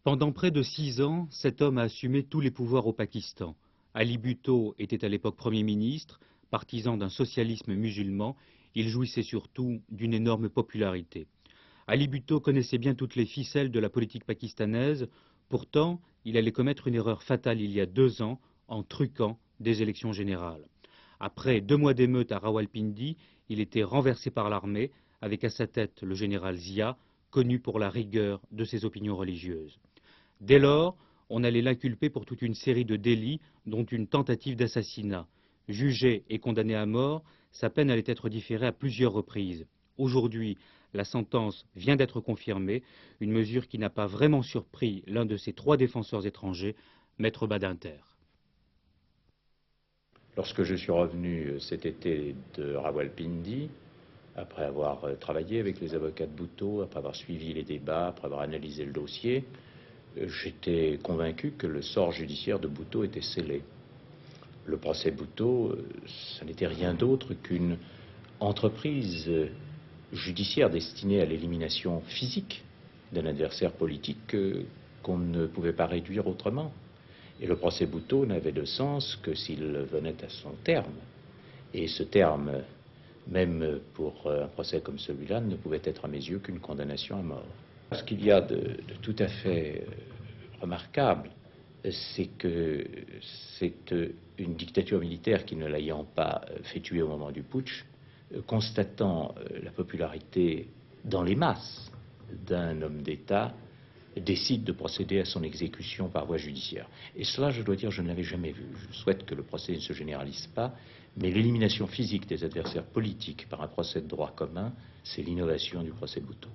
Pendant près de 6 ans, cet homme a assumé tous les pouvoirs au Pakistan. Ali Bhutto était à l'époque Premier ministre, partisan d'un socialisme musulman. Il jouissait surtout d'une énorme popularité. Ali Bhutto connaissait bien toutes les ficelles de la politique pakistanaise. Pourtant, il allait commettre une erreur fatale il y a 2 ans en truquant des élections générales. Après 2 mois d'émeute à Rawalpindi, il était renversé par l'armée, avec à sa tête le général Zia, connu pour la rigueur de ses opinions religieuses. Dès lors, on allait l'inculper pour toute une série de délits, dont une tentative d'assassinat. Jugé et condamné à mort, sa peine allait être différée à plusieurs reprises. Aujourd'hui, la sentence vient d'être confirmée, une mesure qui n'a pas vraiment surpris l'un de ses 3 défenseurs étrangers, Maître Badinter. Lorsque je suis revenu cet été de Rawalpindi, après avoir travaillé avec les avocats de Bhutto, après avoir suivi les débats, après avoir analysé le dossier, j'étais convaincu que le sort judiciaire de Bhutto était scellé. Le procès Bhutto, ça n'était rien d'autre qu'une entreprise judiciaire destinée à l'élimination physique d'un adversaire politique qu'on ne pouvait pas réduire autrement. Et le procès Bhutto n'avait de sens que s'il venait à son terme. Et ce terme, même pour un procès comme celui-là, ne pouvait être à mes yeux qu'une condamnation à mort. Ce qu'il y a de tout à fait remarquable, c'est que c'est une dictature militaire qui, ne l'ayant pas fait tuer au moment du putsch, constatant la popularité dans les masses d'un homme d'État, décide de procéder à son exécution par voie judiciaire. Et cela, je dois dire, je ne l'avais jamais vu. Je souhaite que le procès ne se généralise pas, mais l'élimination physique des adversaires politiques par un procès de droit commun, c'est l'innovation du procès Bhutto.